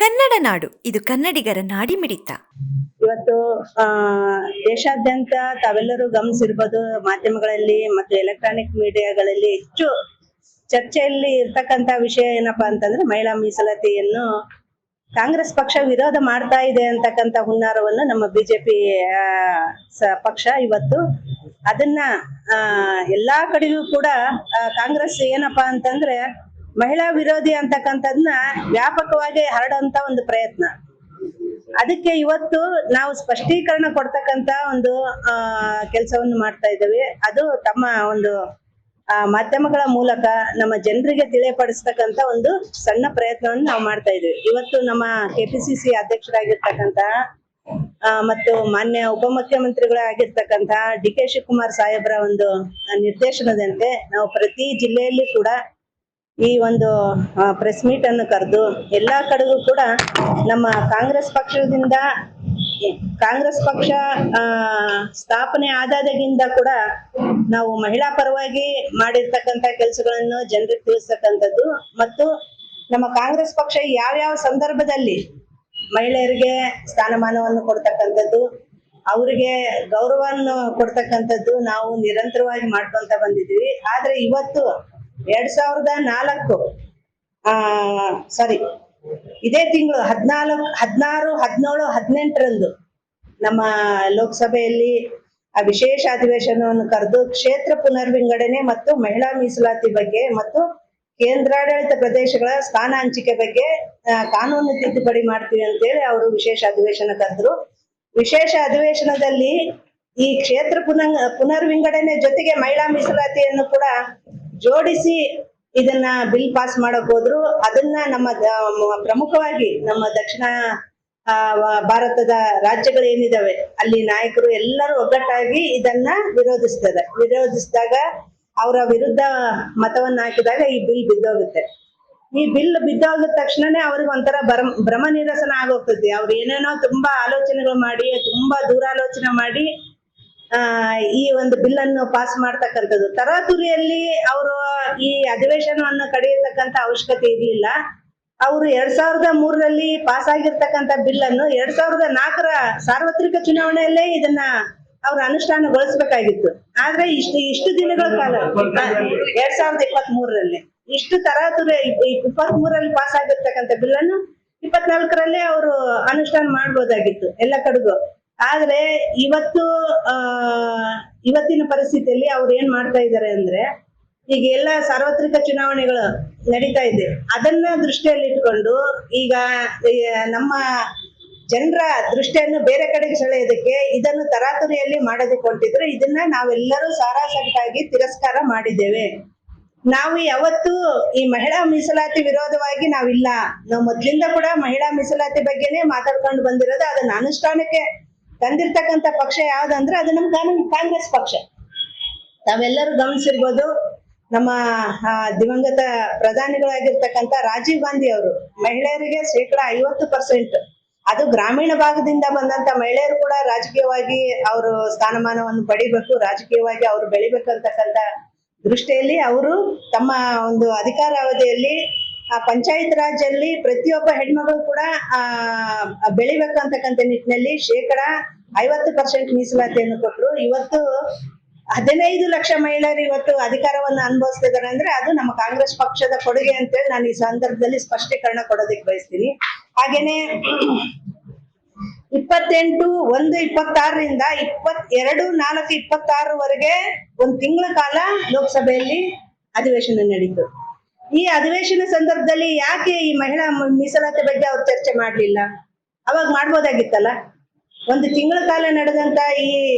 ಕನ್ನಡ ನಾಡು ಇದು ಕನ್ನಡಿಗರ ನಾಡಿಮಿಡಿತ. ಇವತ್ತು ದೇಶಾದ್ಯಂತ ತಾವೆಲ್ಲರೂ ಗಮನಿಸಿರ್ಬೋದು, ಮಾಧ್ಯಮಗಳಲ್ಲಿ ಮತ್ತು ಎಲೆಕ್ಟ್ರಾನಿಕ್ ಮೀಡಿಯಾಗಳಲ್ಲಿ ಹೆಚ್ಚು ಚರ್ಚೆಯಲ್ಲಿ ಇರ್ತಕ್ಕಂತ ವಿಷಯ ಏನಪ್ಪಾ ಅಂತಂದ್ರೆ ಮಹಿಳಾ ಮೀಸಲಾತಿಯನ್ನು ಕಾಂಗ್ರೆಸ್ ಪಕ್ಷ ವಿರೋಧ ಮಾಡ್ತಾ ಇದೆ ಅಂತಕ್ಕಂತ ಹುನ್ನಾರವನ್ನು ನಮ್ಮ ಬಿಜೆಪಿ ಪಕ್ಷ ಇವತ್ತು ಅದನ್ನ ಎಲ್ಲಾ ಕಡೆಗೂ ಕೂಡ ಕಾಂಗ್ರೆಸ್ ಏನಪ್ಪಾ ಅಂತಂದ್ರೆ ಮಹಿಳಾ ವಿರೋಧಿ ಅಂತಕ್ಕಂಥದ್ನ ವ್ಯಾಪಕವಾಗಿ ಹರಡುವಂತ ಒಂದು ಪ್ರಯತ್ನ. ಅದಕ್ಕೆ ಇವತ್ತು ನಾವು ಸ್ಪಷ್ಟೀಕರಣ ಕೊಡ್ತಕ್ಕಂತ ಒಂದು ಕೆಲಸವನ್ನು ಮಾಡ್ತಾ ಇದ್ದೇವೆ. ಅದು ತಮ್ಮ ಒಂದು ಮಾಧ್ಯಮಗಳ ಮೂಲಕ ನಮ್ಮ ಜನರಿಗೆ ತಿಳಿಯಪಡಿಸ್ತಕ್ಕಂತ ಒಂದು ಸಣ್ಣ ಪ್ರಯತ್ನವನ್ನು ನಾವು ಮಾಡ್ತಾ ಇದ್ದೇವೆ. ಇವತ್ತು ನಮ್ಮ ಕೆಪಿಸಿಸಿ ಅಧ್ಯಕ್ಷರಾಗಿರ್ತಕ್ಕಂತ ಮತ್ತು ಮಾನ್ಯ ಉಪಮುಖ್ಯಮಂತ್ರಿಗಳಾಗಿರ್ತಕ್ಕಂತ ಡಿ.ಕೆ. ಶಿವಕುಮಾರ್ ಸಾಹೇಬ್ರ ಒಂದು ನಿರ್ದೇಶನದಂತೆ ನಾವು ಪ್ರತಿ ಜಿಲ್ಲೆಯಲ್ಲಿ ಕೂಡ ಈ ಒಂದು ಪ್ರೆಸ್ ಮೀಟ್ ಅನ್ನು ಕರೆದು ಎಲ್ಲಾ ಕಡೆಗೂ ಕೂಡ ನಮ್ಮ ಕಾಂಗ್ರೆಸ್ ಪಕ್ಷ ಸ್ಥಾಪನೆ ಆದಾಗಿಂದ ಕೂಡ ನಾವು ಮಹಿಳಾ ಪರವಾಗಿ ಮಾಡಿರ್ತಕ್ಕಂತ ಕೆಲಸಗಳನ್ನು ಜನರಿಗೆ ತಿಳಿಸ್ತಕ್ಕಂಥದ್ದು ಮತ್ತು ನಮ್ಮ ಕಾಂಗ್ರೆಸ್ ಪಕ್ಷ ಯಾವ್ಯಾವ ಸಂದರ್ಭದಲ್ಲಿ ಮಹಿಳೆಯರಿಗೆ ಸ್ಥಾನಮಾನವನ್ನು ಕೊಡ್ತಕ್ಕಂಥದ್ದು, ಅವರಿಗೆ ಗೌರವವನ್ನು ಕೊಡ್ತಕ್ಕಂಥದ್ದು ನಾವು ನಿರಂತರವಾಗಿ ಮಾಡ್ಕೊಂತ ಬಂದಿದ್ವಿ. ಆದ್ರೆ ಇವತ್ತು 2004 ಇದೇ ತಿಂಗಳು 16, 17, 18ರಂದು ನಮ್ಮ ಲೋಕಸಭೆಯಲ್ಲಿ ವಿಶೇಷ ಅಧಿವೇಶನವನ್ನು ಕರೆದು ಕ್ಷೇತ್ರ ಪುನರ್ವಿಂಗಡಣೆ ಮತ್ತು ಮಹಿಳಾ ಮೀಸಲಾತಿ ಬಗ್ಗೆ ಮತ್ತು ಕೇಂದ್ರಾಡಳಿತ ಪ್ರದೇಶಗಳ ಸ್ಥಾನ ಹಂಚಿಕೆ ಬಗ್ಗೆ ಕಾನೂನು ತಿದ್ದುಪಡಿ ಮಾಡ್ತೀವಿ ಅಂತೇಳಿ ಅವರು ವಿಶೇಷ ಅಧಿವೇಶನ ಕರೆದ್ರು. ವಿಶೇಷ ಅಧಿವೇಶನದಲ್ಲಿ ಈ ಕ್ಷೇತ್ರ ಪುನರ್ವಿಂಗಡಣೆ ಜೊತೆಗೆ ಮಹಿಳಾ ಮೀಸಲಾತಿಯನ್ನು ಕೂಡ ಜೋಡಿಸಿ ಇದನ್ನ ಬಿಲ್ ಪಾಸ್ ಮಾಡಕ್ ಹೋದ್ರು. ಅದನ್ನ ನಮ್ಮ ಪ್ರಮುಖವಾಗಿ ನಮ್ಮ ದಕ್ಷಿಣ ಭಾರತದ ರಾಜ್ಯಗಳು ಏನಿದಾವೆ ಅಲ್ಲಿ ನಾಯಕರು ಎಲ್ಲರೂ ಒಗ್ಗಟ್ಟಾಗಿ ಇದನ್ನ ವಿರೋಧಿಸಿದಾಗ ಅವರ ವಿರುದ್ಧ ಮತವನ್ನ ಹಾಕಿದಾಗ ಈ ಬಿಲ್ ಬಿದ್ದೋಗುತ್ತೆ. ಈ ಬಿಲ್ ಬಿದ್ದೋಗಿದ ತಕ್ಷಣನೇ ಅವ್ರಿಗೆ ಒಂಥರ ಭ್ರಮ ನಿರಸನ ಆಗೋಗ್ತದೆ. ಅವ್ರು ಏನೇನೋ ತುಂಬಾ ಆಲೋಚನೆಗಳು ಮಾಡಿ ತುಂಬಾ ದೂರಾಲೋಚನೆ ಮಾಡಿ ಈ ಒಂದು ಬಿಲ್ ಅನ್ನು ಪಾಸ್ ಮಾಡ್ತಕ್ಕಂಥದ್ದು. ತರಾತುರಿಯಲ್ಲಿ ಅವರು ಈ ಅಧಿವೇಶನವನ್ನು ಕಡಿಯತಕ್ಕಂತ ಅವಶ್ಯಕತೆ ಇರ್ಲಿಲ್ಲ. ಅವರು 2003ರಲ್ಲಿ ಪಾಸ್ ಆಗಿರ್ತಕ್ಕಂಥ ಬಿಲ್ ಅನ್ನು 2004ರ ಸಾರ್ವತ್ರಿಕ ಚುನಾವಣೆಯಲ್ಲೇ ಇದನ್ನ ಅವ್ರು ಅನುಷ್ಠಾನಗೊಳಿಸ್ಬೇಕಾಗಿತ್ತು. ಆದ್ರೆ ಇಷ್ಟು ದಿನಗಳ ಕಾಲ 2023ರಲ್ಲಿ ಇಷ್ಟು ತರಾತುರಿ 23ರಲ್ಲಿ ಪಾಸ್ ಆಗಿರ್ತಕ್ಕಂಥ ಬಿಲ್ ಅನ್ನು 24ರಲ್ಲೇ ಅವರು ಅನುಷ್ಠಾನ ಮಾಡ್ಬೋದಾಗಿತ್ತು ಎಲ್ಲ ಕಡೆಗೂ. ಆದ್ರೆ ಇವತ್ತಿನ ಪರಿಸ್ಥಿತಿಯಲ್ಲಿ ಅವ್ರು ಏನ್ ಮಾಡ್ತಾ ಇದ್ದಾರೆ ಅಂದ್ರೆ, ಈಗ ಎಲ್ಲ ಸಾರ್ವತ್ರಿಕ ಚುನಾವಣೆಗಳು ನಡೀತಾ ಇದೆ, ಅದನ್ನ ದೃಷ್ಟಿಯಲ್ಲಿ ಇಟ್ಕೊಂಡು ಈಗ ನಮ್ಮ ಜನರ ದೃಷ್ಟಿಯನ್ನು ಬೇರೆ ಕಡೆಗೆ ಸೆಳೆಯೋದಕ್ಕೆ ಇದನ್ನು ತರಾತುರಿಯಲ್ಲಿ ಮಾಡೋದಕ್ಕೆ ಹೊಂಟಿದ್ರು. ಇದನ್ನ ನಾವೆಲ್ಲರೂ ಸಾರಾಸಗಟಾಗಿ ತಿರಸ್ಕಾರ ಮಾಡಿದ್ದೇವೆ. ನಾವು ಯಾವತ್ತು ಈ ಮಹಿಳಾ ಮೀಸಲಾತಿ ವಿರೋಧವಾಗಿ ನಾವಿಲ್ಲ. ನಾವು ಮೊದ್ಲಿಂದ ಕೂಡ ಮಹಿಳಾ ಮೀಸಲಾತಿ ಬಗ್ಗೆನೇ ಮಾತಾಡ್ಕೊಂಡು ಬಂದಿರೋದು. ಅದನ್ನ ಅನುಷ್ಠಾನಕ್ಕೆ ತಂದಿರ್ತಕ್ಕಂಥ ಪಕ್ಷ ಯಾವ್ದಂದ್ರೆ ಅದು ನಮ್ಮ ಕಾಂಗ್ರೆಸ್ ಪಕ್ಷ. ತಾವೆಲ್ಲರೂ ಗಮನಿಸಿರ್ಬೋದು, ನಮ್ಮ ದಿವಂಗತ ಪ್ರಧಾನಿಗಳಾಗಿರ್ತಕ್ಕಂಥ ರಾಜೀವ್ ಗಾಂಧಿ ಅವರು ಮಹಿಳೆಯರಿಗೆ 50% ಅದು ಗ್ರಾಮೀಣ ಭಾಗದಿಂದ ಬಂದಂತ ಮಹಿಳೆಯರು ಕೂಡ ರಾಜಕೀಯವಾಗಿ ಅವರು ಸ್ಥಾನಮಾನವನ್ನು ಪಡಿಬೇಕು, ರಾಜಕೀಯವಾಗಿ ಅವರು ಬೆಳಿಬೇಕಂತಕ್ಕಂಥ ದೃಷ್ಟಿಯಲ್ಲಿ ಅವರು ತಮ್ಮ ಒಂದು ಅಧಿಕಾರಾವಧಿಯಲ್ಲಿ ಪಂಚಾಯತ್ ರಾಜ್ ಅಲ್ಲಿ ಪ್ರತಿಯೊಬ್ಬ ಹೆಣ್ಮಗಳು ಕೂಡ ಬೆಳಿಬೇಕಂತಕ್ಕಂಥ ನಿಟ್ಟಿನಲ್ಲಿ 50% ಮೀಸಲಾತಿಯನ್ನು ಕೊಟ್ಟರು. ಇವತ್ತು 15 ಲಕ್ಷ ಮಹಿಳೆಯರು ಇವತ್ತು ಅಧಿಕಾರವನ್ನು ಅನುಭವಿಸ್ತಿದ್ದಾರೆ ಅಂದ್ರೆ ಅದು ನಮ್ಮ ಕಾಂಗ್ರೆಸ್ ಪಕ್ಷದ ಕೊಡುಗೆ ಅಂತೇಳಿ ನಾನು ಈ ಸಂದರ್ಭದಲ್ಲಿ ಸ್ಪಷ್ಟೀಕರಣ ಕೊಡೋದಕ್ಕೆ ಬಯಸ್ತೀನಿ. ಹಾಗೇನೆ 28/1/26ರಿಂದ 22/4/26ವರೆಗೆ ಒಂದು ತಿಂಗಳ ಕಾಲ ಲೋಕಸಭೆಯಲ್ಲಿ ಅಧಿವೇಶನ ನಡೀತು. ಈ ಅಧಿವೇಶನ ಸಂದರ್ಭದಲ್ಲಿ ಯಾಕೆ ಈ ಮಹಿಳಾ ಮೀಸಲಾತಿ ಬಗ್ಗೆ ಅವ್ರು ಚರ್ಚೆ ಮಾಡ್ಲಿಲ್ಲ? ಅವಾಗ ಮಾಡ್ಬೋದಾಗಿತ್ತಲ್ಲ. ಒಂದು ತಿಂಗಳ ಕಾಲ ನಡೆದಂತ ಈ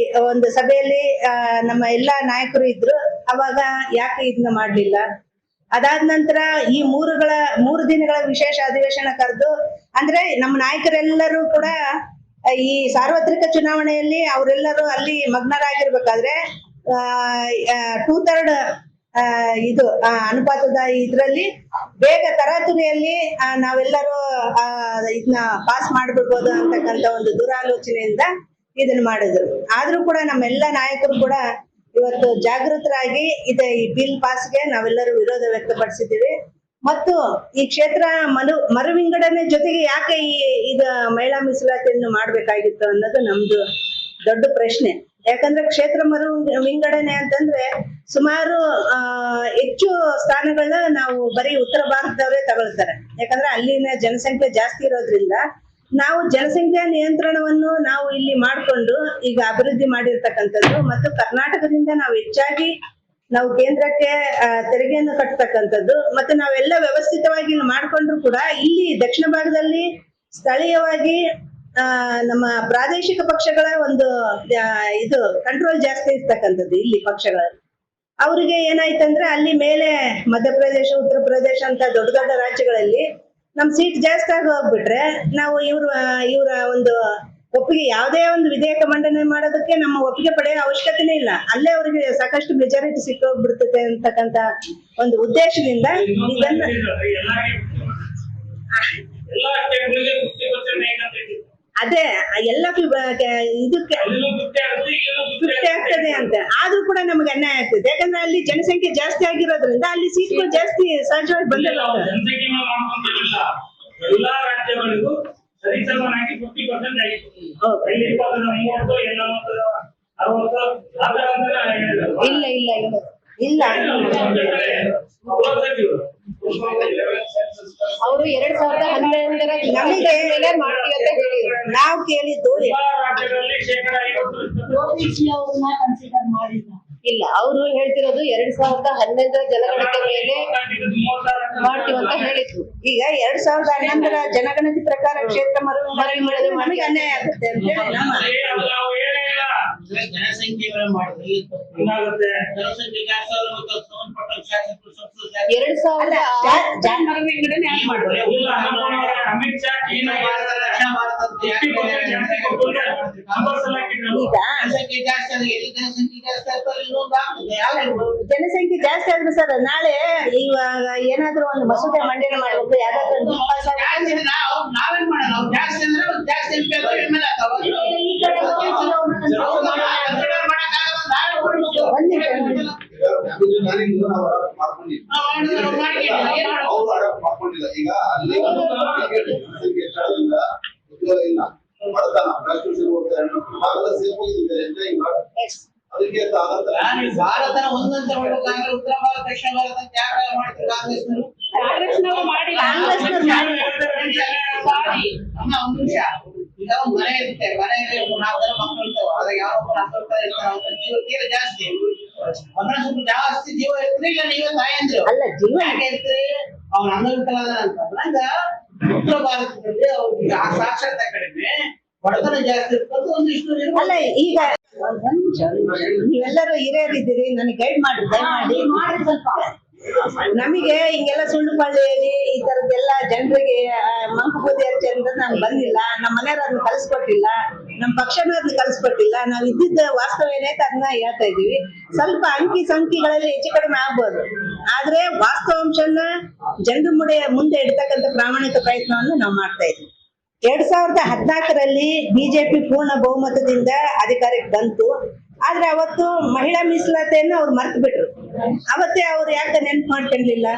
ಒಂದು ಸಭೆಯಲ್ಲಿ ನಮ್ಮ ಎಲ್ಲಾ ನಾಯಕರು ಇದ್ರು, ಅವಾಗ ಯಾಕೆ ಇದನ್ನ ಮಾಡ್ಲಿಲ್ಲ? ಅದಾದ ನಂತರ ಈ 3 ದಿನಗಳ ವಿಶೇಷ ಅಧಿವೇಶನ ಕರೆದು, ಅಂದ್ರೆ ನಮ್ಮ ನಾಯಕರೆಲ್ಲರೂ ಕೂಡ ಈ ಸಾರ್ವತ್ರಿಕ ಚುನಾವಣೆಯಲ್ಲಿ ಅವರೆಲ್ಲರೂ ಅಲ್ಲಿ ಮಗ್ನರಾಗಿರ್ಬೇಕಾದ್ರೆ 2/3 ಇದು ಅನುಪಾತದ ಇದ್ರಲ್ಲಿ ಬೇಗ ತರಾತುರಿಯಲ್ಲಿ ನಾವೆಲ್ಲರೂ ಇದನ್ನ ಪಾಸ್ ಮಾಡ್ಬಿಡ್ಬೋದು ಅಂತಕ್ಕಂಥ ಒಂದು ದುರಾಲೋಚನೆಯಿಂದ ಇದನ್ನ ಮಾಡಿದ್ರು. ಆದ್ರೂ ಕೂಡ ನಮ್ಮೆಲ್ಲ ನಾಯಕರು ಕೂಡ ಇವತ್ತು ಜಾಗೃತರಾಗಿ ಈ ಬಿಲ್ ಪಾಸ್ಗೆ ನಾವೆಲ್ಲರೂ ವಿರೋಧ ವ್ಯಕ್ತಪಡಿಸಿದ್ದೀವಿ. ಮತ್ತು ಈ ಕ್ಷೇತ್ರ ಮರುವಿಂಗಡಣೆ ಜೊತೆಗೆ ಯಾಕೆ ಇದು ಮಹಿಳಾ ಮೀಸಲಾತಿಯನ್ನು ಮಾಡ್ಬೇಕಾಗಿತ್ತು ಅನ್ನೋದು ನಮ್ದು ದೊಡ್ಡ ಪ್ರಶ್ನೆ. ಯಾಕಂದ್ರೆ ಕ್ಷೇತ್ರ ವಿಂಗಡಣೆ ಅಂತಂದ್ರೆ ಸುಮಾರು ಹೆಚ್ಚು ಸ್ಥಾನಗಳನ್ನ ನಾವು ಬರೀ ಉತ್ತರ ಭಾರತದವರೇ ತಗೊಳ್ತಾರೆ. ಯಾಕಂದ್ರೆ ಅಲ್ಲಿನ ಜನಸಂಖ್ಯೆ ಜಾಸ್ತಿ ಇರೋದ್ರಿಂದ ನಾವು ಜನಸಂಖ್ಯಾ ನಿಯಂತ್ರಣವನ್ನು ನಾವು ಇಲ್ಲಿ ಮಾಡ್ಕೊಂಡು ಈಗ ಅಭಿವೃದ್ಧಿ ಮಾಡಿರ್ತಕ್ಕಂಥದ್ದು, ಮತ್ತು ಕರ್ನಾಟಕದಿಂದ ನಾವು ಹೆಚ್ಚಾಗಿ ನಾವು ಕೇಂದ್ರಕ್ಕೆ ತೆರಿಗೆಯನ್ನು ಕಟ್ಟತಕ್ಕಂಥದ್ದು, ಮತ್ತೆ ನಾವೆಲ್ಲ ವ್ಯವಸ್ಥಿತವಾಗಿ ಇಲ್ಲಿ ಮಾಡ್ಕೊಂಡ್ರು ಕೂಡ ಇಲ್ಲಿ ದಕ್ಷಿಣ ಭಾಗದಲ್ಲಿ ಸ್ಥಳೀಯವಾಗಿ ನಮ್ಮ ಪ್ರಾದೇಶಿಕ ಪಕ್ಷಗಳ ಒಂದು ಇದು ಕಂಟ್ರೋಲ್ ಜಾಸ್ತಿ ಇರ್ತಕ್ಕಂಥದ್ದು ಇಲ್ಲಿ ಪಕ್ಷಗಳಲ್ಲಿ. ಅವರಿಗೆ ಏನಾಯ್ತಂದ್ರೆ ಅಲ್ಲಿ ಮೇಲೆ ಮಧ್ಯಪ್ರದೇಶ, ಉತ್ತರ ಪ್ರದೇಶ ಅಂತ ದೊಡ್ಡ ದೊಡ್ಡ ರಾಜ್ಯಗಳಲ್ಲಿ ನಮ್ ಸೀಟ್ ಜಾಸ್ತಿ ಆಗಿ ಹೋಗ್ಬಿಟ್ರೆ ನಾವು ಇವರ ಒಂದು ಒಪ್ಪಿಗೆ, ಯಾವುದೇ ಒಂದು ವಿಧೇಯಕ ಮಂಡನೆ ಮಾಡೋದಕ್ಕೆ ನಮ್ಮ ಒಪ್ಪಿಗೆ ಪಡೆಯೋ ಅವಶ್ಯಕತೆನೇ ಇಲ್ಲ, ಅಲ್ಲೇ ಅವರಿಗೆ ಸಾಕಷ್ಟು ಮೆಜಾರಿಟಿ ಸಿಕ್ಕೋಗ್ಬಿಡ್ತದೆ ಅಂತಕ್ಕಂತ ಒಂದು ಉದ್ದೇಶದಿಂದ ಇದನ್ನ ಅದೇ ಎಲ್ಲ ಇದಕ್ಕೆ 50 ಆಗ್ತದೆ ಅಂತ ಆದ್ರೂ ಕೂಡ ನಮ್ಗೆ ಅನ್ಯಾಯ ಆಗ್ತದೆ. ಯಾಕಂದ್ರೆ ಅಲ್ಲಿ ಜನಸಂಖ್ಯೆ ಜಾಸ್ತಿ ಆಗಿರೋದ್ರಿಂದ ಅಲ್ಲಿ ಸೀಟ್ಗಳು ಜಾಸ್ತಿ ಸಹಜವಾಗಿ ಬಂದಿಲ್ಲ. ಎಲ್ಲಾ ರಾಜ್ಯಗಳಿಗೂ ಸರಿಸಮನಾಗಿ 50% ಆಗಿತ್ತು. ಇಲ್ಲ ಇಲ್ಲ ಇಲ್ಲ ಅವರು 2011ರ ನಮಗೆ ಮಾಡ್ತೀವಿ ಅಂತ ಹೇಳಿ ನಾವು ಕೇಳಿದ್ದು ಇಲ್ಲ. ಅವರು ಹೇಳ್ತಿರೋದು 2011ರ ಜನಗಣತಿ ಮೇಲೆ ಮಾಡ್ತೀವಿ ಅಂತ ಹೇಳಿದ್ರು. ಈಗ 2011ರ ಜನಗಣತಿ ಪ್ರಕಾರ ಕ್ಷೇತ್ರ ಮರುವಿಂಗಡಣೆ ನಮಗೆ ಅನ್ಯಾಯ ಆಗುತ್ತೆ ಅಂತ ಹೇಳಿ ನಮ್ಮ ಜನಸಂಖ್ಯೆ ಮಾಡಿದ್ರೆ ಜನಸಂಖ್ಯೆ ಜಾಸ್ತಿ ಅಮಿತ್ ಶಾ ಜನಸಂಖ್ಯೆ ಜಾಸ್ತಿ ಆದ್ರೆ ಸರ್ ನಾಳೆ ಇವಾಗ ಏನಾದ್ರೂ ಒಂದು ಮಸೂದೆ ಮಂಡನೆ ಮಾಡ್ಬೇಕು, ಯಾವ್ದಾದ್ರು ನಾವೇನ್ ಮಾಡೋಣ, ಅವ್ರು ಜಾಸ್ತಿ ಅಂದ್ರೆ ಜಾಸ್ತಿ ಮಾಡ್ಕೊಂಡಿಲ್ಲ. ಈಗ ಅಲ್ಲಿ ಉದ್ಯೋಗ ಇಲ್ಲ, ಬಡತನ ಭಾಗದ ಸೇರ್ಕೊಂಡಿದ್ದಾರೆ ಅಂತ ಈಗ ಅದಕ್ಕೆ ಭಾರತನ ಒಂದಂತ ಹೇಳ್ಬೇಕಂದ್ರೆ ಉತ್ತರ ಭಾರತ, ದಕ್ಷಿಣ ಭಾರತ ಯಾಕೆ ಮಾಡ್ತಾರೆ ಕಾಂಗ್ರೆಸ್ನವರು ಮಾಡಿಲ್ಲ. ಒಂದು ನಿಮಿಷ, ಈಗ ಒಂದು ಮನೆ ಇರುತ್ತೆ, ಮನೆಯಲ್ಲಿ 4 ಜನ ಮಕ್ಕಳು ಇರ್ತಾವೆ, ಅದಾಗ ಯಾವ ಇರ್ತಾರೆ, ಜೀವ ತೀರ ಜಾಸ್ತಿ, ಒಂದೊಂದು ಸ್ವಲ್ಪ ಜಾಸ್ತಿ ಜೀವ ಇರ್ತದೆ. ಇಲ್ಲ ನೀವೇ ತಾಯಂದ್ರು ಅಲ್ಲ ಜೀವ ಯಾಕೆ ಇರ್ತದೆ, ಅವ್ನ ಅಂಗವಿಕಲದ ಅಂತ ಅಂದಾಗ ಉತ್ತರ ಭಾರತದಲ್ಲಿ ಅವ್ರಿಗೆ ಆ ಸಾಕ್ಷರತೆ ಕಡಿಮೆ, ಬಡತನ ಜಾಸ್ತಿ ಇರ್ತದೆ. ಒಂದಿಷ್ಟು ಅಲ್ಲ ಈಗ ನೀವೆಲ್ಲರೂ ಹಿರಿಯರಿದ್ದೀರಿ, ನನಗೆ ಗೈಡ್ ಮಾಡಿ ದಯಮಾಡಿ ಸ್ವಲ್ಪ ನಮಗೆ ಹಿಂಗೆಲ್ಲ ಸುಳ್ಳು ಪಳ್ಳಿ ಹೇಳಿ ಈ ತರದ್ದೆಲ್ಲ ಜನರಿಗೆ ಮಂಕುಬೂದಿ ಹಚ್ಚಂದ್ರೆ ನಾನು ಬಂದಿಲ್ಲ, ನಮ್ಮ ಮನೆಯವ್ರನ್ನ ಕಲ್ಸ್ಕೊಟ್ಟಿಲ್ಲ, ನಮ್ಮ ಪಕ್ಷನವ್ರನ್ನ ಕಲ್ಸ್ಕೊಟ್ಟಿಲ್ಲ. ನಾವ್ ಇದ್ದಿದ್ದ ವಾಸ್ತವ ಏನೈತೆ ಅದನ್ನ ಹೇಳ್ತಾ ಇದೀವಿ. ಸ್ವಲ್ಪ ಅಂಕಿ ಸಂಖ್ಯೆಗಳಲ್ಲಿ ಹೆಚ್ಚು ಕಡಿಮೆ ಆಗ್ಬೋದು, ಆದ್ರೆ ವಾಸ್ತವಾಂಶನ ಜನರ ಮುಂದೆ ಇಡ್ತಕ್ಕಂಥ ಪ್ರಾಮಾಣಿಕ ಪ್ರಯತ್ನವನ್ನು ನಾವು ಮಾಡ್ತಾ ಇದ್ವಿ. 2014ರಲ್ಲಿ ಬಿಜೆಪಿ ಪೂರ್ಣ ಬಹುಮತದಿಂದ ಅಧಿಕಾರಕ್ಕೆ ಬಂತು. ಆದ್ರೆ ಅವತ್ತು ಮಹಿಳಾ ಮೀಸಲಾತಿಯನ್ನು ಅವ್ರು ಮರ್ತು ಬಿಟ್ರು. ಅವತ್ತೇ ಅವ್ರು ಯಾಕೆ ನೆನ್ಪು ಮಾಡ್ಕೊಂಡಿಲ್ಲ?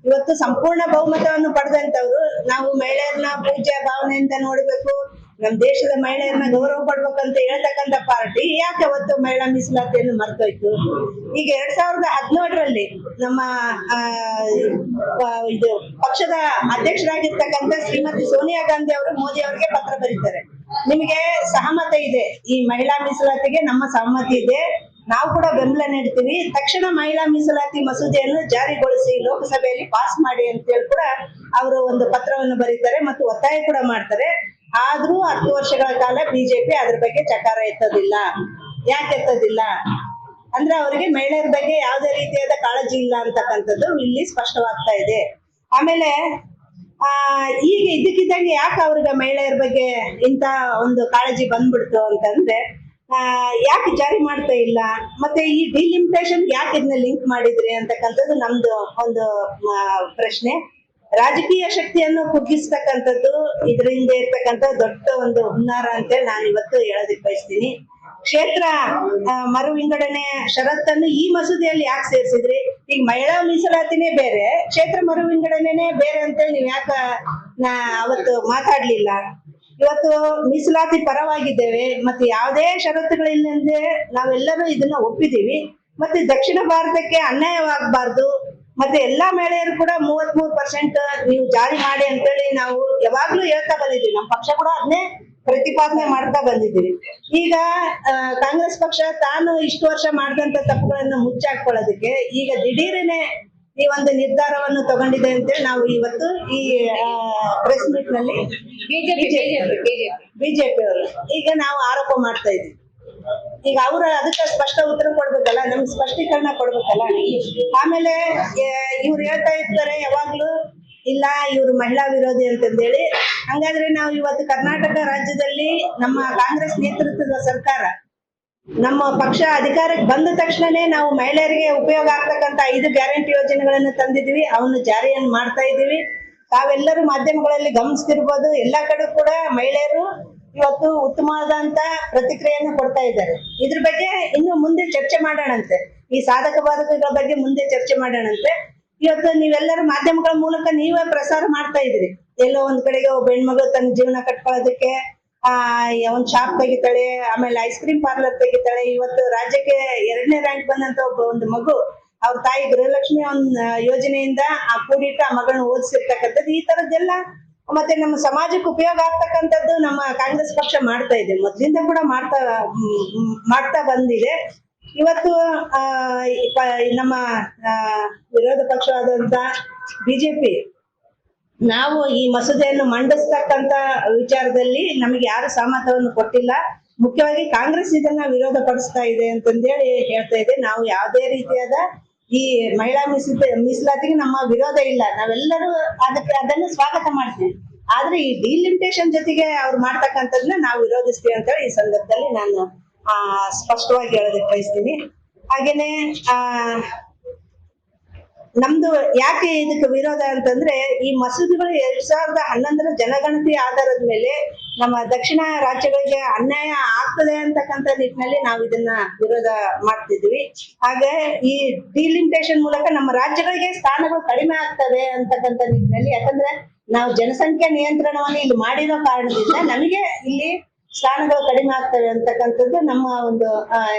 ಇವತ್ತು ಸಂಪೂರ್ಣ ಬಹುಮತವನ್ನು ಪಡೆದಂತವ್ರು, ನಾವು ಮಹಿಳೆಯರನ್ನ ಪೂಜ್ಯ ಭಾವನೆಯಿಂದ ನೋಡ್ಬೇಕು, ನಮ್ ದೇಶದ ಮಹಿಳೆಯರನ್ನ ಗೌರವ ಪಡ್ಬೇಕಂತ ಹೇಳ್ತಕ್ಕಂಥ ಪಾರ್ಟಿ ಯಾಕೆ ಅವತ್ತು ಮಹಿಳಾ ಮೀಸಲಾತಿಯನ್ನು ಮರ್ತೋಯ್ತು? ಈಗ 2017ರಲ್ಲಿ ನಮ್ಮ ಇದು ಪಕ್ಷದ ಅಧ್ಯಕ್ಷರಾಗಿರ್ತಕ್ಕಂಥ ಶ್ರೀಮತಿ ಸೋನಿಯಾ ಗಾಂಧಿ ಅವರು ಮೋದಿ ಅವರಿಗೆ ಪತ್ರ ಬರೀತಾರೆ, ನಿಮಗೆ ಸಹಮತ ಇದೆ, ಈ ಮಹಿಳಾ ಮೀಸಲಾತಿಗೆ ನಮ್ಮ ಸಹಮತಿ ಇದೆ, ನಾವು ಕೂಡ ಬೆಂಬಲ ನೀಡ್ತೀವಿ, ತಕ್ಷಣ ಮಹಿಳಾ ಮೀಸಲಾತಿ ಮಸೂದೆಯನ್ನು ಜಾರಿಗೊಳಿಸಿ ಲೋಕಸಭೆಯಲ್ಲಿ ಪಾಸ್ ಮಾಡಿ ಅಂತೇಳಿ ಕೂಡ ಅವರು ಒಂದು ಪತ್ರವನ್ನು ಬರೀತಾರೆ ಮತ್ತು ಒತ್ತಾಯ ಕೂಡ ಮಾಡ್ತಾರೆ. ಆದ್ರೂ 10 ವರ್ಷಗಳ ಕಾಲ ಬಿಜೆಪಿ ಅದ್ರ ಬಗ್ಗೆ ಚಕಾರ ಎತ್ತೋದಿಲ್ಲ. ಯಾಕೆ ಎತ್ತೋದಿಲ್ಲ ಅಂದ್ರೆ ಅವರಿಗೆ ಮಹಿಳೆಯರ ಬಗ್ಗೆ ಯಾವುದೇ ರೀತಿಯಾದ ಕಾಳಜಿ ಇಲ್ಲ ಅಂತಕ್ಕಂಥದ್ದು ಇಲ್ಲಿ ಸ್ಪಷ್ಟವಾಗ್ತಾ ಇದೆ. ಆಮೇಲೆ ಈಗ ಇದ್ದಕ್ಕಿದ್ದಂಗೆ ಯಾಕೆ ಅವ್ರಿಗೆ ಮಹಿಳೆಯರ ಬಗ್ಗೆ ಇಂತ ಒಂದು ಕಾಳಜಿ ಬಂದ್ಬಿಡ್ತು ಅಂತಂದ್ರೆ, ಯಾಕೆ ಜಾರಿ ಮಾಡ್ತಾ ಇಲ್ಲ, ಮತ್ತೆ ಈ ಡಿಲಿಮಿಟೇಷನ್ ಯಾಕೆ ಇದನ್ನ ಲಿಂಕ್ ಮಾಡಿದ್ರಿ ಅಂತಕ್ಕಂಥದ್ದು ನಮ್ದು ಒಂದು ಪ್ರಶ್ನೆ. ರಾಜಕೀಯ ಶಕ್ತಿಯನ್ನು ಕುಗ್ಗಿಸ್ತಕ್ಕಂಥದ್ದು ಇದರಿಂದ ಇರ್ತಕ್ಕಂಥ ದೊಡ್ಡ ಒಂದು ಹುನ್ನಾರ ಅಂತೇಳಿ ನಾನು ಇವತ್ತು ಹೇಳೋದಕ್ಕೆ ಬಯಸ್ತೀನಿ. ಕ್ಷೇತ್ರ ಮರು ವಿಂಗಡಣೆ ಷರತ್ತನ್ನು ಈ ಮಸೂದೆಯಲ್ಲಿ ಯಾಕೆ ಸೇರಿಸಿದ್ರಿ? ಈಗ ಮಹಿಳಾ ಮೀಸಲಾತಿನೇ ಬೇರೆ, ಕ್ಷೇತ್ರ ಮರು ವಿಂಗಡಣೆನೇ ಬೇರೆ ಅಂತೇಳಿ ನೀವ್ ಯಾಕ ಅವತ್ತು ಮಾತಾಡ್ಲಿಲ್ಲ? ಇವತ್ತು ಮೀಸಲಾತಿ ಪರವಾಗಿದ್ದೇವೆ, ಮತ್ತೆ ಯಾವುದೇ ಷರತ್ತುಗಳಿಲ್ಲದೆ ನಾವೆಲ್ಲರೂ ಇದನ್ನ ಒಪ್ಪಿದೀವಿ. ಮತ್ತೆ ದಕ್ಷಿಣ ಭಾರತಕ್ಕೆ ಅನ್ಯಾಯವಾಗಬಾರ್ದು, ಮತ್ತೆ ಎಲ್ಲಾ ಮಹಿಳೆಯರು ಕೂಡ 33% ನೀವು ಜಾರಿ ಮಾಡಿ ಅಂತೇಳಿ ನಾವು ಯಾವಾಗ್ಲೂ ಹೇಳ್ತಾ ಬಂದಿದ್ದೀವಿ. ನಮ್ಮ ಪಕ್ಷ ಕೂಡ ಅದನ್ನೇ ಪ್ರತಿಪಾದನೆ ಮಾಡ್ತಾ ಬಂದಿದ್ದೀವಿ. ಈಗ ಕಾಂಗ್ರೆಸ್ ಪಕ್ಷ ತಾನು ಇಷ್ಟು ವರ್ಷ ಮಾಡಿದಂತ ತಪ್ಪುಗಳನ್ನು ಮುಚ್ಚಾಕೊಳ್ಳೋದಕ್ಕೆ ಈಗ ದಿಢೀರನೆ ಈ ಒಂದು ನಿರ್ಧಾರವನ್ನು ತಗೊಂಡಿದೆ ಅಂತೇಳಿ ನಾವು ಇವತ್ತು ಈ ಪ್ರೆಸ್ ಮೀಟ್ ನಲ್ಲಿ ಬಿಜೆಪಿ ಅವರು ಈಗ ನಾವು ಆರೋಪ ಮಾಡ್ತಾ ಇದ್ದೀವಿ. ಈಗ ಅವ್ರ ಅದಕ್ಕೆ ಸ್ಪಷ್ಟ ಉತ್ತರ ಕೊಡ್ಬೇಕಲ್ಲ, ನಮ್ಗೆ ಸ್ಪಷ್ಟೀಕರಣ ಕೊಡ್ಬೇಕಲ್ಲ. ಆಮೇಲೆ ಇವ್ರು ಹೇಳ್ತಾ ಇರ್ತಾರೆ ಯಾವಾಗ್ಲೂ ಇಲ್ಲ ಇವ್ರು ಮಹಿಳಾ ವಿರೋಧಿ ಅಂತಂದೇಳಿ. ಹಂಗಾದ್ರೆ ನಾವು ಇವತ್ತು ಕರ್ನಾಟಕ ರಾಜ್ಯದಲ್ಲಿ ನಮ್ಮ ಕಾಂಗ್ರೆಸ್ ನೇತೃತ್ವದ ಸರ್ಕಾರ, ನಮ್ಮ ಪಕ್ಷ ಅಧಿಕಾರಕ್ಕೆ ಬಂದ ತಕ್ಷಣನೇ ನಾವು ಮಹಿಳೆಯರಿಗೆ ಉಪಯೋಗ ಆಗ್ತಕ್ಕಂತ 5 ಗ್ಯಾರಂಟಿ ಯೋಜನೆಗಳನ್ನು ತಂದಿದ್ವಿ, ಅವನ್ನ ಜಾರಿಯನ್ನು ಮಾಡ್ತಾ ಇದ್ದೀವಿ. ತಾವೆಲ್ಲರೂ ಮಾಧ್ಯಮಗಳಲ್ಲಿ ಗಮನಿಸ್ತಿರ್ಬೋದು, ಎಲ್ಲಾ ಕಡೆ ಕೂಡ ಮಹಿಳೆಯರು ಇವತ್ತು ಉತ್ತಮವಾದಂತ ಪ್ರತಿಕ್ರಿಯೆಯನ್ನು ಕೊಡ್ತಾ ಇದ್ದಾರೆ. ಇದ್ರ ಬಗ್ಗೆ ಇನ್ನು ಮುಂದೆ ಚರ್ಚೆ ಮಾಡೋಣಂತೆ, ಈ ಸಾಧಕ ಬಾಧಕಗಳ ಬಗ್ಗೆ ಮುಂದೆ ಚರ್ಚೆ ಮಾಡೋಣಂತೆ. ಇವತ್ತು ನೀವೆಲ್ಲರೂ ಮಾಧ್ಯಮಗಳ ಮೂಲಕ ನೀವೇ ಪ್ರಸಾರ ಮಾಡ್ತಾ ಇದ್ರಿ, ಎಲ್ಲೋ ಒಂದ್ ಕಡೆಗೆ ಒಬ್ಬ ಹೆಣ್ಮಗಳು ತನ್ನ ಜೀವನ ಕಟ್ಕೊಳ್ಳೋದಕ್ಕೆ ಒಂದ್ ಶಾಪ್ ತೆಗಿತಾಳೆ, ಆಮೇಲೆ ಐಸ್ ಕ್ರೀಮ್ ಪಾರ್ಲರ್ ತೆಗಿತಾಳೆ. ಇವತ್ತು ರಾಜ್ಯಕ್ಕೆ 2ನೇ ರ್ಯಾಂಕ್ ಬಂದಂತ ಒಂದು ಮಗು ಅವ್ರ ತಾಯಿ ಗೃಹಲಕ್ಷ್ಮಿ ಒಂದ್ ಯೋಜನೆಯಿಂದ ಕೂಡಿಟ್ಟು ಆ ಮಗಳನ್ನ ಓದಿಸಿರ್ತಕ್ಕಂಥದ್ದು, ಈ ತರದ್ದೆಲ್ಲ ಮತ್ತೆ ನಮ್ಮ ಸಮಾಜಕ್ಕೆ ಉಪಯೋಗ ಆಗ್ತಕ್ಕಂಥದ್ದು ನಮ್ಮ ಕಾಂಗ್ರೆಸ್ ಪಕ್ಷ ಮಾಡ್ತಾ ಇದೆ, ಮೊದ್ಲಿಂದ ಕೂಡ ಮಾಡ್ತಾ ಬಂದಿದೆ. ಇವತ್ತು ನಮ್ಮ ವಿರೋಧ ಪಕ್ಷವಾದಂತ ಬಿಜೆಪಿ ನಾವು ಈ ಮಸೂದೆಯನ್ನು ಮಂಡಿಸ್ತಕ್ಕಂತ ವಿಚಾರದಲ್ಲಿ ನಮಗೆ ಯಾರು ಸಹಮತವನ್ನು ಕೊಟ್ಟಿಲ್ಲ. ಮುಖ್ಯವಾಗಿ ಕಾಂಗ್ರೆಸ್ ಇದನ್ನ ವಿರೋಧ ಪಡಿಸ್ತಾ ಇದೆ ಅಂತಂದೇಳಿ ಹೇಳ್ತಾ ಇದೆ. ನಾವು ಯಾವುದೇ ರೀತಿಯಾದ ಈ ಮಹಿಳಾ ಮೀಸಲಾತಿಗೆ ನಮ್ಮ ವಿರೋಧ ಇಲ್ಲ, ನಾವೆಲ್ಲರೂ ಅದನ್ನು ಸ್ವಾಗತ ಮಾಡ್ತೀವಿ. ಆದ್ರೆ ಈ ಡಿಲಿಮಿಟೇಷನ್ ಜೊತೆಗೆ ಅವ್ರು ಮಾಡ್ತಕ್ಕಂಥದ್ದನ್ನ ನಾವು ವಿರೋಧಿಸ್ತೀವಿ ಅಂತ ಹೇಳಿ ಈ ಸಂದರ್ಭದಲ್ಲಿ ನಾನು ಸ್ಪಷ್ಟವಾಗಿ ಹೇಳೋದಕ್ಕೆ ಬಯಸ್ತೀನಿ. ಹಾಗೇನೆ ನಮ್ದು ಯಾಕೆ ಇದಕ್ಕೆ ವಿರೋಧ ಅಂತಂದ್ರೆ, ಈ ಮಸೂದೆಗಳು 2011 ಜನಗಣತಿ ಆಧಾರದ ಮೇಲೆ ನಮ್ಮ ದಕ್ಷಿಣ ರಾಜ್ಯಗಳಿಗೆ ಅನ್ಯಾಯ ಆಗ್ತದೆ ಅಂತಕ್ಕಂಥ ನಿಟ್ಟಿನಲ್ಲಿ ನಾವು ಇದನ್ನ ವಿರೋಧ ಮಾಡ್ತಿದ್ವಿ. ಹಾಗೆ ಈ ಡಿಲಿಮಿಟೇಷನ್ ಮೂಲಕ ನಮ್ಮ ರಾಜ್ಯಗಳಿಗೆ ಸ್ಥಾನಗಳು ಕಡಿಮೆ ಆಗ್ತವೆ ಅಂತಕ್ಕಂಥ ನಿಟ್ಟಿನಲ್ಲಿ, ಯಾಕಂದ್ರೆ ನಾವು ಜನಸಂಖ್ಯಾ ನಿಯಂತ್ರಣವನ್ನು ಇಲ್ಲಿ ಮಾಡಿರೋ ಕಾರಣದಿಂದ ನಮಗೆ ಇಲ್ಲಿ ಸ್ಥಾನಗಳು ಕಡಿಮೆ ಆಗ್ತವೆ ಅಂತಕ್ಕಂಥದ್ದು ನಮ್ಮ ಒಂದು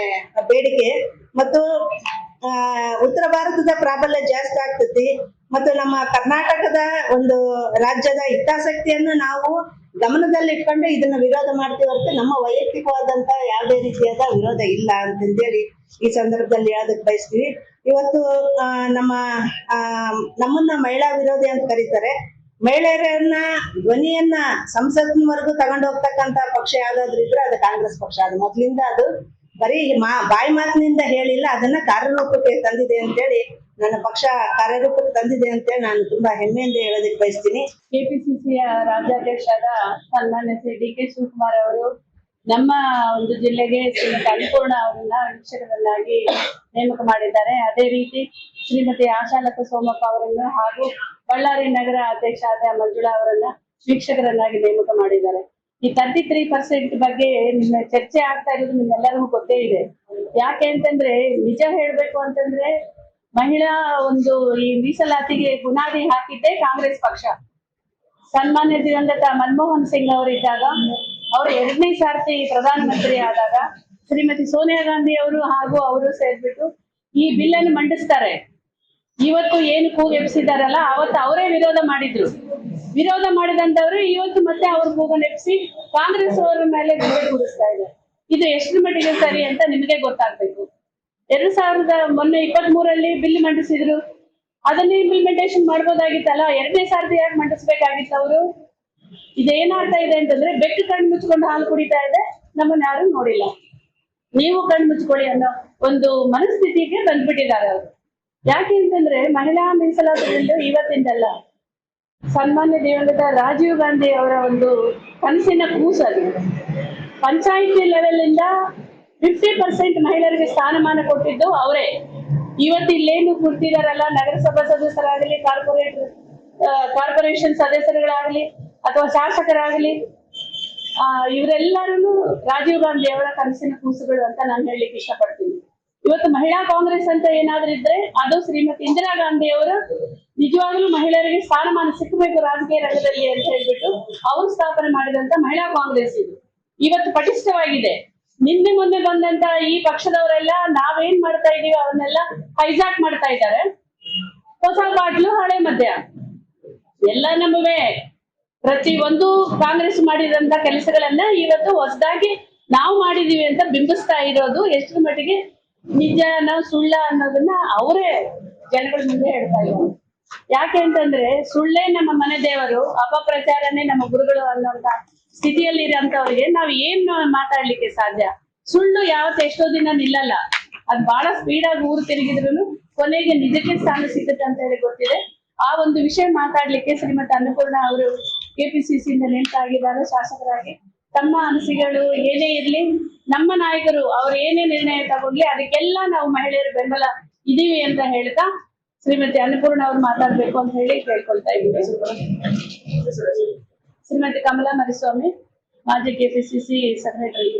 ಬೇಡಿಕೆ. ಮತ್ತು ಉತ್ತರ ಭಾರತದ ಪ್ರಾಬಲ್ಯ ಜಾಸ್ತಿ ಆಗ್ತತಿ, ಮತ್ತು ನಮ್ಮ ಕರ್ನಾಟಕದ ಒಂದು ರಾಜ್ಯದ ಹಿತಾಸಕ್ತಿಯನ್ನು ನಾವು ಗಮನದಲ್ಲಿ ಇಟ್ಕೊಂಡು ಇದನ್ನ ವಿರೋಧ ಮಾಡ್ತೀವಿ ಹೊರತು ನಮ್ಮ ವೈಯಕ್ತಿಕವಾದಂತ ಯಾವುದೇ ರೀತಿಯಾದ ವಿರೋಧ ಇಲ್ಲ ಅಂತಂದೇಳಿ ಈ ಸಂದರ್ಭದಲ್ಲಿ ಹೇಳೋದಕ್ಕೆ ಬಯಸ್ತೀವಿ. ಇವತ್ತು ನಮ್ಮನ್ನ ಮಹಿಳಾ ವಿರೋಧಿ ಅಂತ ಕರೀತಾರೆ. ಮಹಿಳೆಯರನ್ನ ಧ್ವನಿಯನ್ನ ಸಂಸತ್ನವರೆಗೂ ತಗೊಂಡು ಹೋಗ್ತಕ್ಕಂತ ಪಕ್ಷ ಯಾವ್ದಾದ್ರು ಇದ್ರೆ ಅದು ಕಾಂಗ್ರೆಸ್ ಪಕ್ಷ. ಅದು ಮೊದ್ಲಿಂದ ಅದು ಬರೀ ಬಾಯಿ ಮಾತಿನಿಂದ ಹೇಳಿಲ್ಲ, ಅದನ್ನ ಕಾರ್ಯರೂಪಕ್ಕೆ ತಂದಿದೆ ಅಂತೇಳಿ, ನನ್ನ ಪಕ್ಷ ಕಾರ್ಯರೂಪಕ್ಕೆ ತಂದಿದೆ ಅಂತೇಳಿ ನಾನು ತುಂಬಾ ಹೆಮ್ಮೆಯಿಂದ ಹೇಳೋದಕ್ಕೆ ಬಯಸ್ತೀನಿ. ಕೆಪಿಸಿಸಿಯ ರಾಜ್ಯಾಧ್ಯಕ್ಷರಾದ ಸನ್ಮಾನ್ಯ ಶ್ರೀ ಡಿ ಕೆ ಶಿವಕುಮಾರ್ ಅವರು ನಮ್ಮ ಒಂದು ಜಿಲ್ಲೆಗೆ ಶ್ರೀಮತಿ ಅನ್ನಪೂರ್ಣ ಅವರನ್ನ ವೀಕ್ಷಕರನ್ನಾಗಿ ನೇಮಕ ಮಾಡಿದ್ದಾರೆ. ಅದೇ ರೀತಿ ಶ್ರೀಮತಿ ಆಶಾಲತಾ ಸೋಮಪ್ಪ ಅವರನ್ನು ಹಾಗೂ ಬಳ್ಳಾರಿ ನಗರ ಅಧ್ಯಕ್ಷ ಆದ ಮಂಜುಳಾ ಅವರನ್ನ ವೀಕ್ಷಕರನ್ನಾಗಿ ನೇಮಕ ಮಾಡಿದ್ದಾರೆ. ಈ 33% ಬಗ್ಗೆ ನಿಮ್ಮ ಚರ್ಚೆ ಆಗ್ತಾ ಇರೋದು ನಿಮ್ಮೆಲ್ಲರಿಗೂ ಗೊತ್ತೇ ಇದೆ. ಯಾಕೆ ಅಂತಂದ್ರೆ, ನಿಜ ಹೇಳ್ಬೇಕು ಅಂತಂದ್ರೆ, ಮಹಿಳಾ ಒಂದು ಈ ಮೀಸಲಾತಿಗೆ ಬುನಾದಿ ಹಾಕಿದ್ದೆ ಕಾಂಗ್ರೆಸ್ ಪಕ್ಷ. ಸನ್ಮಾನ್ಯ ದಿವಂಗತ ಮನಮೋಹನ್ ಸಿಂಗ್ ಅವರಿದ್ದಾಗ, ಅವರು 2ನೇ ಸಾರ್ತಿ ಪ್ರಧಾನಮಂತ್ರಿ ಆದಾಗ ಶ್ರೀಮತಿ ಸೋನಿಯಾ ಗಾಂಧಿ ಅವರು ಹಾಗೂ ಅವರು ಸೇರ್ಬಿಟ್ಟು ಈ ಬಿಲ್ ಅನ್ನು ಮಂಡಿಸ್ತಾರೆ. ಇವತ್ತು ಏನು ಕೂಗೆಬ್ಸಿದಾರಲ್ಲ, ಅವತ್ತು ಅವರೇ ವಿರೋಧ ಮಾಡಿದ್ರು. ವಿರೋಧ ಮಾಡಿದಂತವ್ರು ಇವತ್ತು ಮತ್ತೆ ಅವ್ರ ಕೂಗನ್ನೆಬ್ಸಿ ಕಾಂಗ್ರೆಸ್ ಅವರ ಮೇಲೆ ಗುಡ್ಡೆ ಕೂಡಿಸ್ತಾ ಇದ್ದಾರೆ. ಇದು ಎಷ್ಟರ ಮಟ್ಟಿಗೆ ಸರಿ ಅಂತ ನಿಮಗೆ ಗೊತ್ತಾಗ್ಬೇಕು. 2023 ಬಿಲ್ ಮಂಡಿಸಿದ್ರು, ಅದನ್ನ ಇಂಪ್ಲಿಮೆಂಟೇಶನ್ ಮಾಡ್ಬೋದಾಗಿತ್ತಲ್ಲ, 2ನೇ ಸಾರ್ತಿ ಯಾಕೆ ಮಂಡಿಸ್ಬೇಕಾಗಿತ್ತು ಅವರು? ಇದೇನಾಗ್ತಾ ಇದೆ ಅಂತಂದ್ರೆ, ಬೆಕ್ಕು ಕಣ್ಣು ಮುಚ್ಕೊಂಡು ಹಾಲು ಕುಡಿತಾ ಇದೆ, ನಮ್ಮನ್ನ ಯಾರು ನೋಡಿಲ್ಲ, ನೀವು ಕಣ್ಣು ಮುಚ್ಕೊಳ್ಳಿ ಅನ್ನೋ ಒಂದು ಮನಸ್ಥಿತಿಗೆ ಬಂದ್ಬಿಟ್ಟಿದ್ದಾರೆ ಅವರು. ಯಾಕೆ ಅಂತಂದ್ರೆ, ಮಹಿಳಾ ಮೀಸಲಾತಿಗಳು ಇವತ್ತಿಂದಲ್ಲ, ಸನ್ಮಾನ್ಯ ದಿವಂಗತ ರಾಜೀವ್ ಗಾಂಧಿ ಅವರ ಒಂದು ಕನಸಿನ ಕೂಸದು. ಪಂಚಾಯಿತಿ ಲೆವೆಲ್ ಇಂದ 50% ಮಹಿಳೆಯರಿಗೆ ಸ್ಥಾನಮಾನ ಕೊಟ್ಟಿದ್ದು ಅವರೇ. ಇವತ್ತು ಇಲ್ಲೇನು ಕೂರ್ತಿದಾರಲ್ಲ, ನಗರಸಭಾ ಸದಸ್ಯರಾಗಲಿ, ಕಾರ್ಪೊರೇಷನ್ ಸದಸ್ಯರುಗಳಾಗಲಿ ಅಥವಾ ಶಾಸಕರಾಗಲಿ, ಇವರೆಲ್ಲರೂ ರಾಜೀವ್ ಗಾಂಧಿ ಅವರ ಕನಸಿನ ಕೂಸುಗಳು ಅಂತ ನಾನು ಹೇಳಲಿಕ್ಕೆ ಇಷ್ಟಪಡ್ತೀನಿ. ಇವತ್ತು ಮಹಿಳಾ ಕಾಂಗ್ರೆಸ್ ಅಂತ ಏನಾದ್ರೂ ಇದ್ರೆ ಅದು ಶ್ರೀಮತಿ ಇಂದಿರಾ ಗಾಂಧಿ ಅವರು ನಿಜವಾಗ್ಲೂ ಮಹಿಳೆಯರಿಗೆ ಸ್ಥಾನಮಾನ ಸಿಕ್ಕಬೇಕು ರಾಜಕೀಯ ರಂಗದಲ್ಲಿ ಅಂತ ಹೇಳ್ಬಿಟ್ಟು ಅವರು ಸ್ಥಾಪನೆ ಮಾಡಿದಂತ ಮಹಿಳಾ ಕಾಂಗ್ರೆಸ್ ಇದು ಇವತ್ತು ಪಟಿಷ್ಠವಾಗಿದೆ. ನಿನ್ನೆ ಮೊನ್ನೆ ಬಂದಂತ ಈ ಪಕ್ಷದವರೆಲ್ಲ ನಾವೇನ್ ಮಾಡ್ತಾ ಇದೀವಿ ಅವನ್ನೆಲ್ಲ ಹೈಜಾಕ್ ಮಾಡ್ತಾ ಇದ್ದಾರೆ. ಹೊಸ ಬಾಟ್ಲು ಹಳೆ ಮದ್ಯ ಎಲ್ಲ ನಮ್ಮವೇ. ಪ್ರತಿ ಒಂದು ಕಾಂಗ್ರೆಸ್ ಮಾಡಿದಂತ ಕೆಲಸಗಳನ್ನ ಇವತ್ತು ಹೊಸದಾಗಿ ನಾವು ಮಾಡಿದೀವಿ ಅಂತ ಬಿಂಬಿಸ್ತಾ ಇರೋದು ಎಷ್ಟರ ಮಟ್ಟಿಗೆ ನಿಜನ ಸುಳ್ಳ ಅನ್ನೋದನ್ನ ಅವರೇ ಜನಗಳ ಮುಂದೆ ಹೇಳ್ತಾ ಇದ್ದಾರೆ. ಯಾಕೆ ಅಂತಂದ್ರೆ ಸುಳ್ಳೇ ನಮ್ಮ ಮನೆ ದೇವರು, ಅಪಪ್ರಚಾರನೇ ನಮ್ಮ ಗುರುಗಳು ಅನ್ನೋಂತ ಸ್ಥಿತಿಯಲ್ಲಿ ಇರೋಂಥವ್ರಿಗೆ ನಾವ್ ಏನ್ ಮಾತಾಡ್ಲಿಕ್ಕೆ ಸಾಧ್ಯ? ಸುಳ್ಳು ಯಾವತ್ತು ಎಷ್ಟೋ ದಿನ ನಿಲ್ಲಲ್ಲ, ಅದ್ ಬಹಳ ಸ್ಪೀಡ್ ಆಗಿ ಊರು ತಿರುಗಿದ್ರು ಕೊನೆಗೆ ನಿಜಕ್ಕೆ ಸ್ಥಾನ ಸಿಗುತ್ತೆ ಅಂತ ಹೇಳಿ ಗೊತ್ತಿದೆ. ಆ ಒಂದು ವಿಷಯ ಮಾತಾಡ್ಲಿಕ್ಕೆ ಶ್ರೀಮತಿ ಅನ್ನಪೂರ್ಣ ಅವರು ಕೆಪಿಸಿಸಿ ಇಂದ ನೇಮಕಾಗಿದ್ದಾರೆ ಶಾಸಕರಾಗಿ. ತಮ್ಮ ಅನಿಸಿಕೆಗಳು ಏನೇ ಇರ್ಲಿ, ನಮ್ಮ ನಾಯಕರು ಅವ್ರು ಏನೇ ನಿರ್ಣಯ ತಗೊಂಡ್ಲಿ ಅದಕ್ಕೆಲ್ಲ ನಾವು ಮಹಿಳೆಯರು ಬೆಂಬಲ ಇದೀವಿ ಅಂತ ಹೇಳ್ತಾ ಶ್ರೀಮತಿ ಅನ್ನಪೂರ್ಣ ಅವ್ರು ಮಾತಾಡ್ಬೇಕು ಅಂತ ಹೇಳಿ ಕೇಳ್ಕೊಳ್ತಾ ಇದ್ದೀವಿ. ಶ್ರೀಮತಿ ಕಮಲಾ ಮರಿಸ್ವಾಮಿ, ಮಾಜಿ ಕೆಪಿಸಿಸಿ ಸೆಕ್ರೆಟರಿ.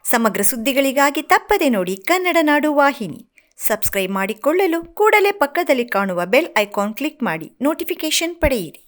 ಸಮಗ್ರ ಸುದ್ದಿಗಳಿಗಾಗಿ ತಪ್ಪದೆ ನೋಡಿ ಕನ್ನಡ ನಾಡು ವಾಹಿನಿ. ಸಬ್ಸ್ಕ್ರೈಬ್ ಮಾಡಿಕೊಳ್ಳಲು ಕೂಡಲೇ ಪಕ್ಕದಲ್ಲಿ ಕಾಣುವ ಬೆಲ್ ಐಕಾನ್ ಕ್ಲಿಕ್ ಮಾಡಿ ನೋಟಿಫಿಕೇಶನ್ ಪಡೆಯಿರಿ.